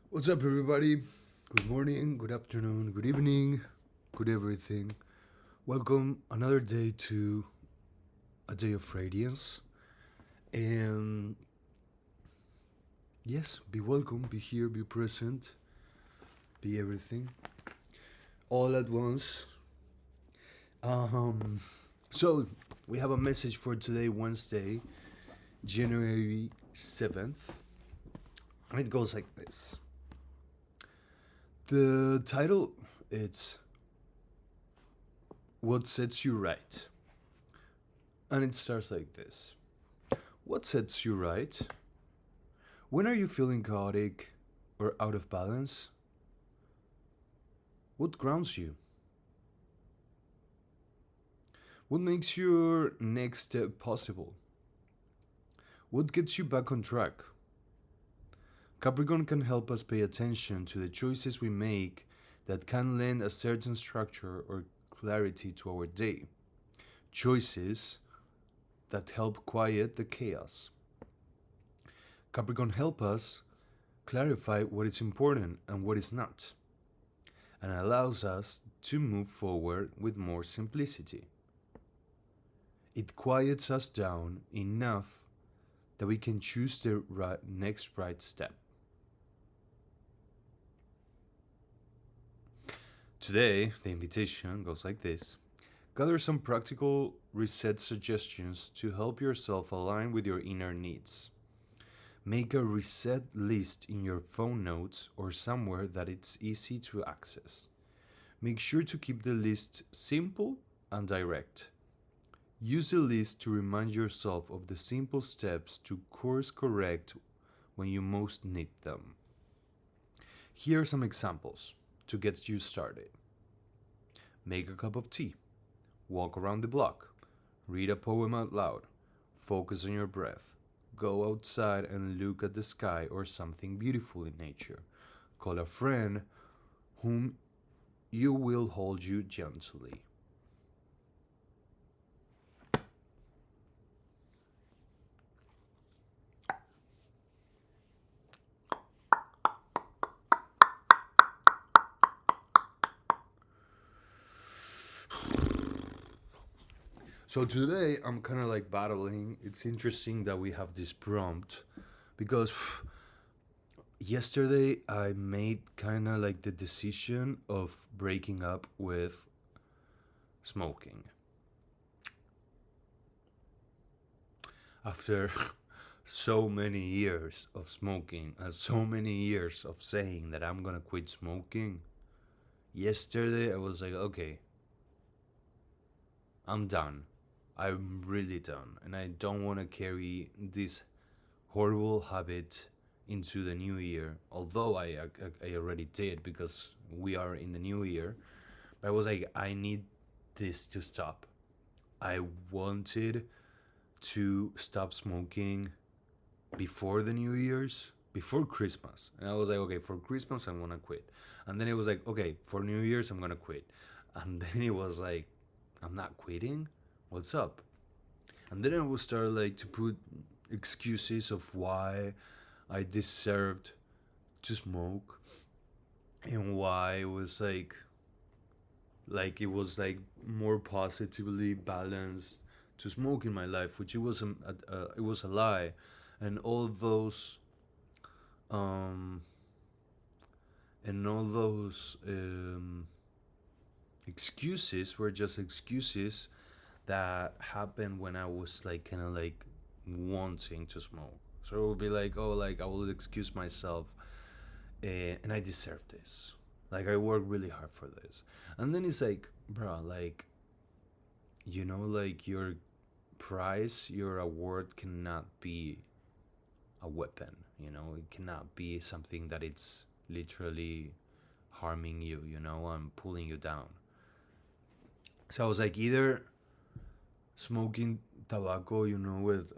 What's up, everybody? Good morning, good afternoon, good evening, good everything. Welcome another day to a day of radiance. And yes, be welcome, be here, be present, be everything, all at once. Um, so we have a message for today, Wednesday, January 7th, and it goes like this. The title it's What Sets You Right? And it starts like this. What sets you right? When are you feeling chaotic or out of balance? What grounds you? What makes your next step possible? What gets you back on track? Capricorn can help us pay attention to the choices we make that can lend a certain structure or clarity to our day. Choices that help quiet the chaos. Capricorn help us clarify what is important and what is not, and allows us to move forward with more simplicity. It quiets us down enough that we can choose the next right step. Today, the invitation goes like this. Gather some practical reset suggestions to help yourself align with your inner needs. Make a reset list in your phone notes or somewhere that it's easy to access. Make sure to keep the list simple and direct. Use the list to remind yourself of the simple steps to course correct when you most need them. Here are some examples to get you started. Make a cup of tea, walk around the block, read a poem out loud, focus on your breath, go outside and look at the sky or something beautiful in nature. Call a friend whom you will hold you gently. So today I'm kind of like battling. It's interesting that we have this prompt because yesterday I made kind of like the decision of breaking up with smoking. After so many years of smoking and so many years of saying that I'm gonna quit smoking, yesterday I was like, okay, I'm done. I'm really done. And I don't want to carry this horrible habit into the new year. Although I already did because we are in the new year. But I was like, I need this to stop. I wanted to stop smoking before the New Year's, before Christmas. And I was like, okay, for Christmas, I'm going to quit. And then it was like, okay, for New Year's, I'm going to quit. And then it was like, I'm not quitting? What's up? And then I would start like to put excuses of why I deserved to smoke and why it was like it was like more positively balanced to smoke in my life, which it was a lie, and um all those excuses were just excuses that happened when I was like kind of like wanting to smoke. So it would be like, oh, like I will excuse myself, and I deserve this. Like I worked really hard for this, and then it's like, bro, like like your prize, your award cannot be a weapon. It cannot be something that it's literally harming you, and pulling you down. So I was like, either smoking tobacco, with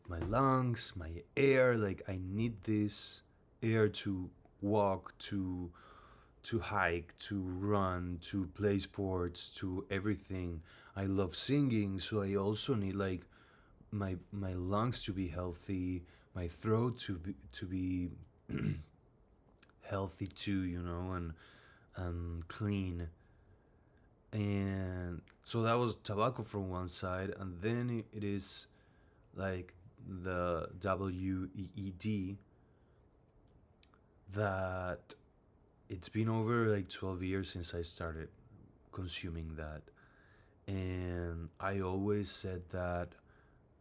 my lungs, my air. Like I need this air to walk, to hike, to run, to play sports, to everything. I love singing, so I also need like my lungs to be healthy, my throat to be healthy too, and clean. And so that was tobacco from one side, and then it is like the WEED, that it's been over like 12 years since I started consuming that. And I always said that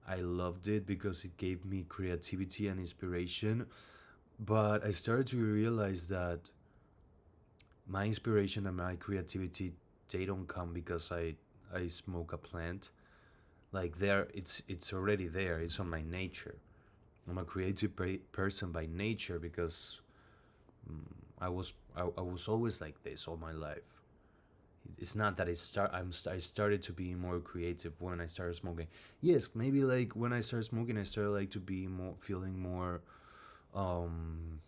I loved it because it gave me creativity and inspiration. But I started to realize that my inspiration and my creativity, they don't come because I smoke a plant. Like there, it's already there. It's on my nature. I'm a creative person by nature because I was always like this all my life. It's not that I started to be more creative when I started smoking. Yes, maybe like when I started smoking, I started like to be more feeling more um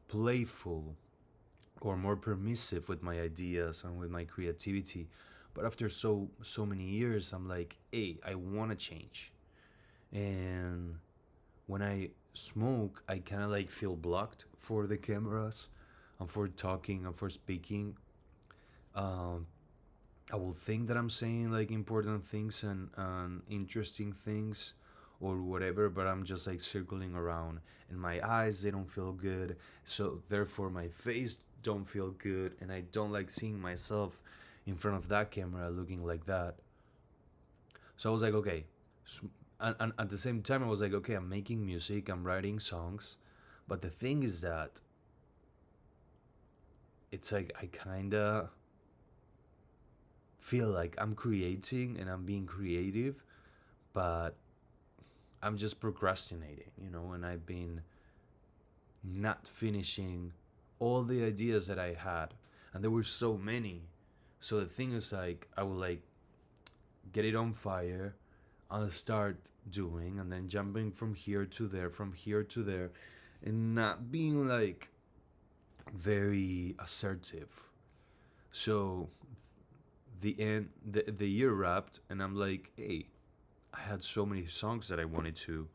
playful or more permissive with my ideas and with my creativity. But after so many years, I'm like, hey, I want to change. And when I smoke, I kind of like feel blocked for the cameras and for talking and for speaking. um I will think that I'm saying like important things and interesting things or whatever, but I'm just like circling around, and my eyes, they don't feel good, so therefore my face don't feel good, and I don't like seeing myself in front of that camera looking like that. So I was like, okay. And at the same time, I was like, okay, I'm making music, I'm writing songs, but the thing is that it's like I kind of feel like I'm creating and I'm being creative, but I'm just procrastinating, and I've been not finishing all the ideas that I had, and there were so many. So the thing is, like, I would like get it on fire, I'll start doing, and then jumping from here to there, from here to there, and not being like very assertive. So the year wrapped, and I'm like, hey, I had so many songs that I wanted to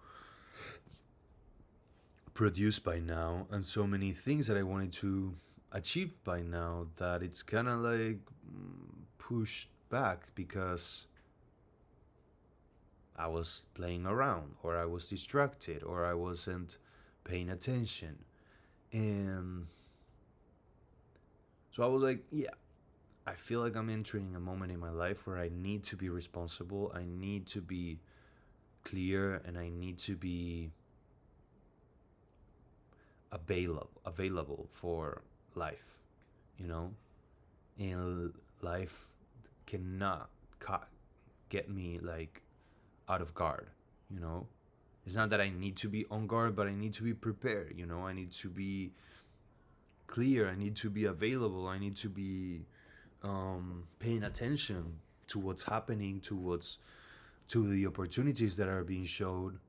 produce by now, and so many things that I wanted to achieve by now, that it's kind of like pushed back because I was playing around, or I was distracted, or I wasn't paying attention. And so I was like, yeah, I feel like I'm entering a moment in my life where I need to be responsible, I need to be clear, and I need to be available for life, you know? And life cannot get me like out of guard, you know? It's not that I need to be on guard, but I need to be prepared, I need to be clear, I need to be available, I need to be paying attention to what's happening, to the opportunities that are being showed.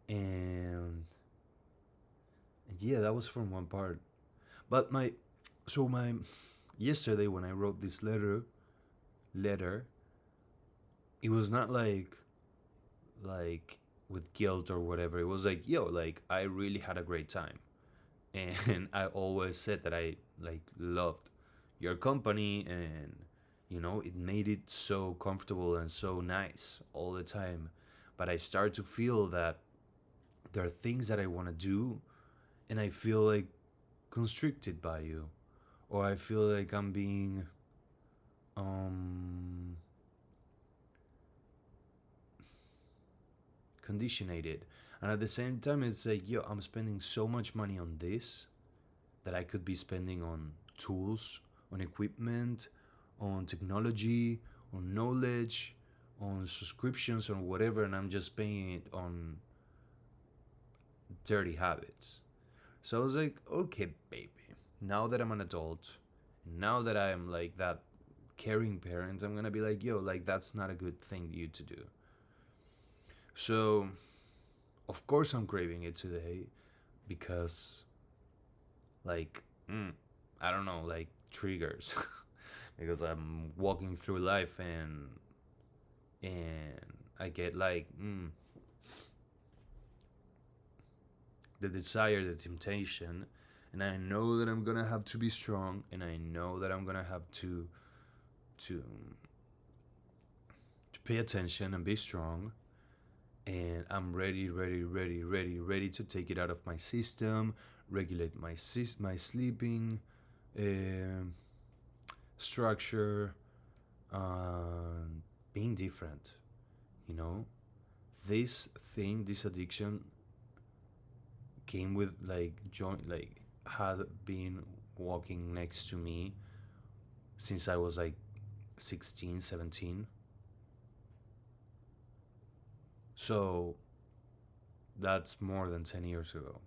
And yeah, that was from one part. But my yesterday when I wrote this letter, it was not like with guilt or whatever. It was like, yo, like I really had a great time. And I always said that I like loved your company, and it made it so comfortable and so nice all the time. But I start to feel that there are things that I want to do, and I feel like constricted by you, or I feel like I'm being um conditioned. And at the same time, it's like, yo, I'm spending so much money on this that I could be spending on tools, on equipment, on technology, on knowledge, on subscriptions, or whatever, and I'm just paying it on dirty habits. So I was like, okay, baby, now that I'm an adult, now that I'm like that caring parent, I'm gonna be like, yo, like that's not a good thing you to do. So, of course, I'm craving it today because, like, I don't know, like triggers, because I'm walking through life and I get like the desire, the temptation, and I know that I'm gonna have to be strong, and I know that I'm gonna have to to pay attention and be strong, and I'm ready to take it out of my system, regulate my sleeping, um structure, being different. You know, this thing, this addiction, came with like joint like had been walking next to me since I was like 16, 17. So that's more than 10 years ago.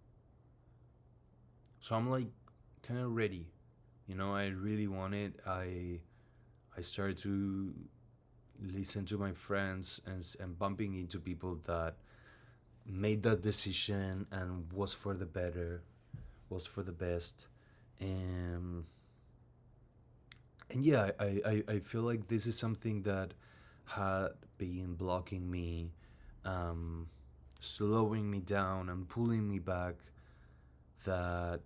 So I'm like kind of ready. You know, I really want it. I started to listen to my friends and bumping into people that made that decision and was for the better, was for the best. And and yeah, I feel like this is something that had been blocking me, um slowing me down and pulling me back. That,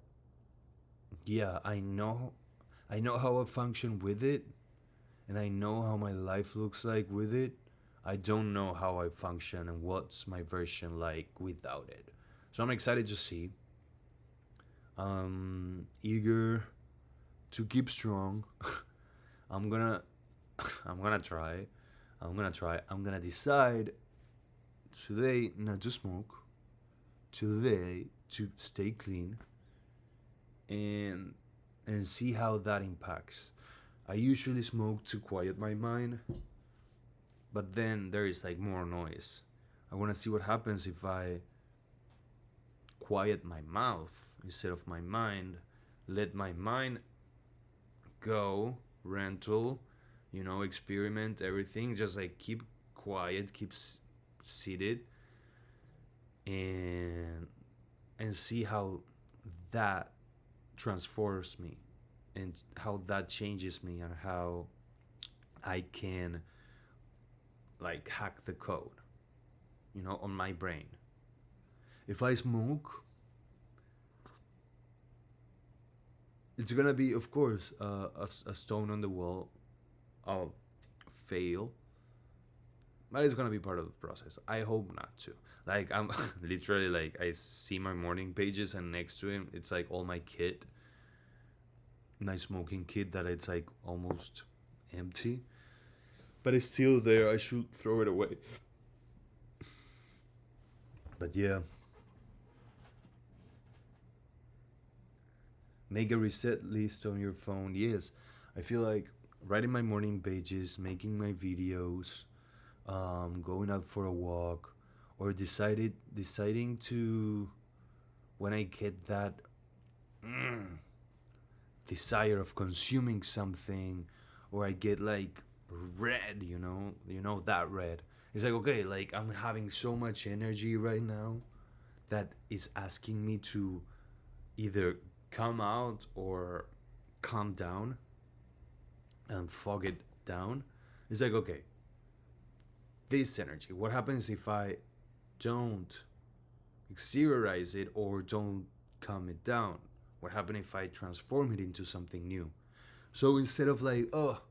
yeah, I know how I function with it, and I know how my life looks like with it. I don't know how I function and what's my version like without it. So I'm excited to see. Eager to keep strong. I'm gonna I'm gonna try. I'm gonna decide today not to smoke. Today to stay clean, and see how that impacts. I usually smoke to quiet my mind, but then there is like more noise. I want to see what happens if I quiet my mouth instead of my mind, let my mind go, rental, experiment everything, just like keep quiet, keep seated, and see how that transforms me, and how that changes me, and how I can like hack the code, on my brain. If I smoke, it's gonna be, of course, a stone on the wall. I'll fail, but it's gonna be part of the process. I hope not to. Like, I'm literally like, I see my morning pages, and next to him, it's like all my kit, my smoking kit, that it's like almost empty, but it's still there. I should throw it away. But yeah, make a reset list on your phone. Yes, I feel like writing my morning pages, making my videos, going out for a walk, or deciding to, when I get that mm, desire of consuming something, or I get like red, that red. It's like, okay, like I'm having so much energy right now that is asking me to either come out or calm down and fog it down. It's like, okay, this energy, what happens if I don't exteriorize it or don't calm it down? What happens if I transform it into something new? So instead of like, oh,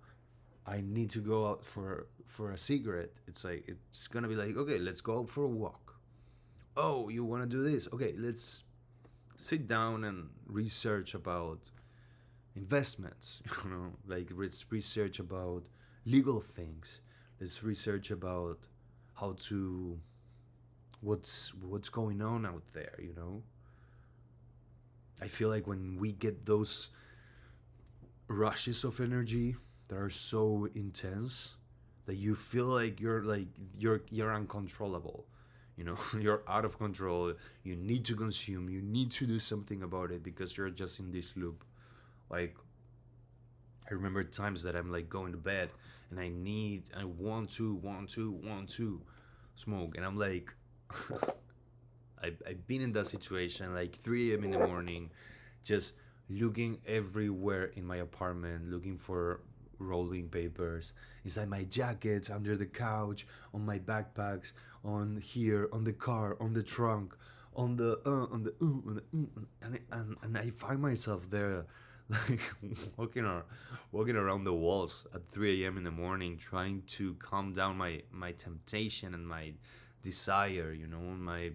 I need to go out for a cigarette, it's like, it's gonna be like, okay, let's go out for a walk. Oh, you want to do this? Okay, let's sit down and research about investments. Like, let's research about legal things. Let's research about how to what's going on out there. I feel like when we get those rushes of energy that are so intense, that you feel like you're uncontrollable. You're out of control. You need to consume, you need to do something about it, because you're just in this loop. Like, I remember times that I'm like going to bed, and I want to smoke, and I'm like, I've been in that situation, like 3 a.m. in the morning, just looking everywhere in my apartment, looking for rolling papers, inside my jackets, under the couch, on my backpacks, on here, on the car, on the trunk, and I find myself there, like walking around the walls at 3 a.m. in the morning, trying to calm down my temptation and my desire, my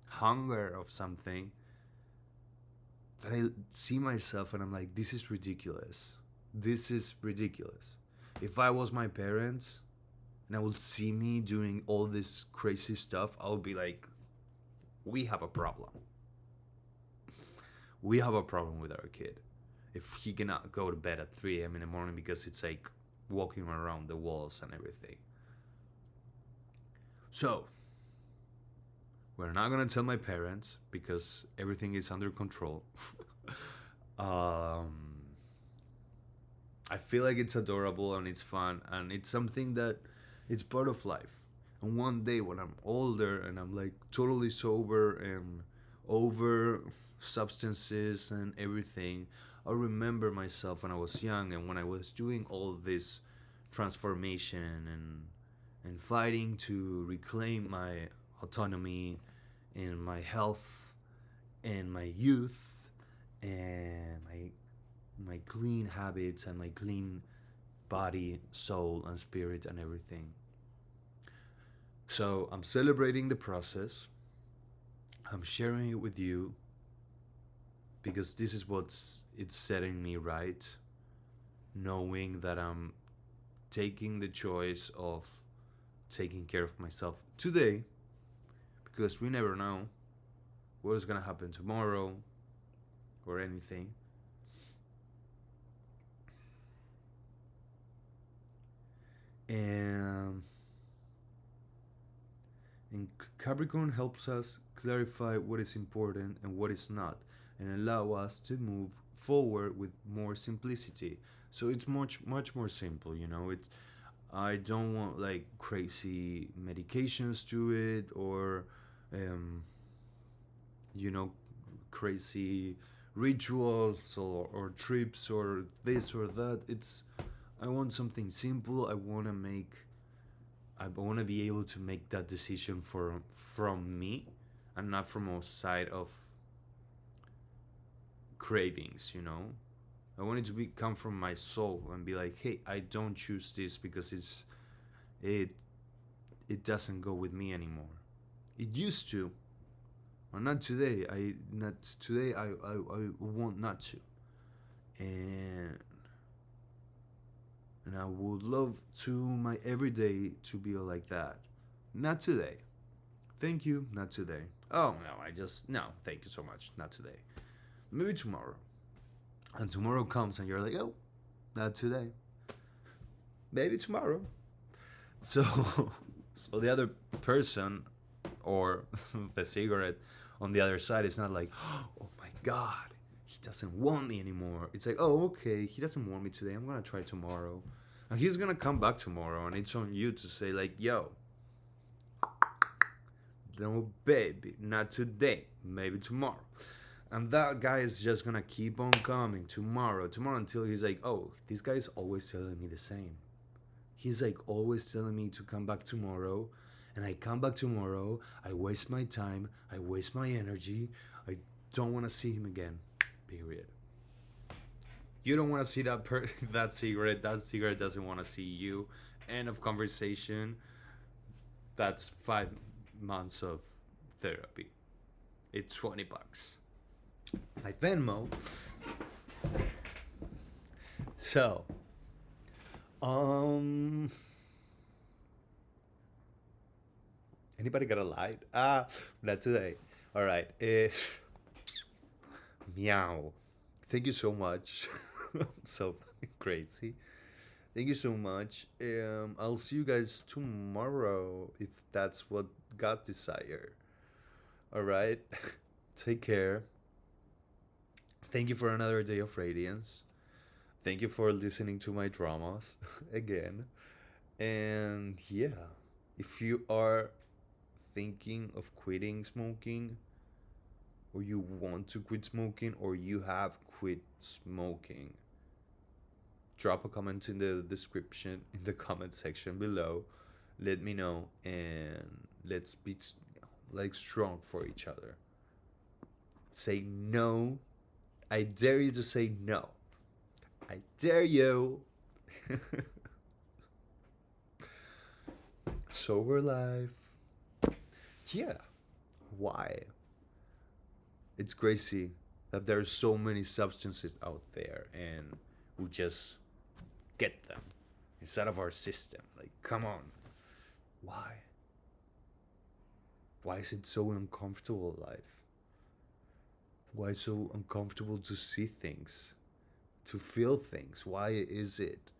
hunger of something. But I see myself and I'm like, this is ridiculous. This is ridiculous. If I was my parents and I would see me doing all this crazy stuff, I would be like, we have a problem. We have a problem with our kid. If he cannot go to bed at 3 a.m. in the morning because it's like walking around the walls and everything. So, we're not gonna tell my parents because everything is under control. um, I feel like it's adorable and it's fun and it's something that it's part of life. And one day when I'm older and I'm like totally sober and over substances and everything, I'll remember myself when I was young and when I was doing all this transformation and fighting to reclaim my autonomy and my health and my youth and my clean habits and my clean body, soul, and spirit and everything. So I'm celebrating the process. I'm sharing it with you because this is what's it's setting me right. Knowing that I'm taking the choice of taking care of myself today because we never know what is gonna happen tomorrow or anything. And And Capricorn helps us clarify what is important and what is not, and allow us to move forward with more simplicity. So it's much more simple, It's I don't want like crazy medications to it or um, you know crazy rituals or trips or this or that. It's I want something simple. I want to be able to make that decision from me and not from a side of cravings. I want it to come from my soul and be like, hey, I don't choose this because it it doesn't go with me anymore. It used to, or not today. I not today. I want not to, and and I would love to my everyday to be like that. Not today. Thank you, not today. Oh no, no, thank you so much, not today. Maybe tomorrow. And tomorrow comes and you're like, oh, not today. Maybe tomorrow. So so the other person or the cigarette on the other side is not like, oh my god, he doesn't want me anymore. It's like, oh okay, he doesn't want me today. I'm gonna try tomorrow. And he's gonna come back tomorrow and it's on you to say like, yo, no baby, not today, maybe tomorrow. And that guy is just gonna keep on coming tomorrow until he's like, oh, this guy is always telling me the same. He's like always telling me to come back tomorrow, and I come back tomorrow, I waste my time, I waste my energy, I don't wanna see him again. Period. You don't wanna see that cigarette, that cigarette doesn't wanna see you. End of conversation. That's 5 months of therapy. It's $20. My Venmo. So, anybody got a light? Not today. All right. Meow. Thank you so much. I'm so fucking crazy. Thank you so much. I'll see you guys tomorrow if that's what God desire. All right. Take care. Thank you for another day of radiance. Thank you for listening to my dramas again. And yeah, if you are thinking of quitting smoking, or you want to quit smoking, or you have quit smoking, drop a comment in the description, in the comment section below. Let me know, and let's be. like strong for each other. Say no. I dare you to say no. I dare you. Sober life. Yeah. Why? It's crazy that there's so many substances out there and we just get them inside of our system. Like, come on. Why? Why is it so uncomfortable, life? Why so uncomfortable to see things, to feel things? Why is it?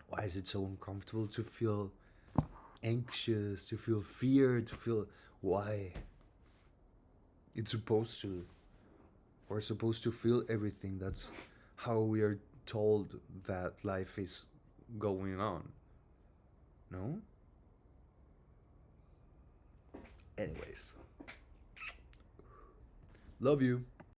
Why is it so uncomfortable to feel anxious, to feel fear, to feel why? It's supposed to. We're supposed to feel everything. That's how we are told that life is going on. No? Anyways. Love you.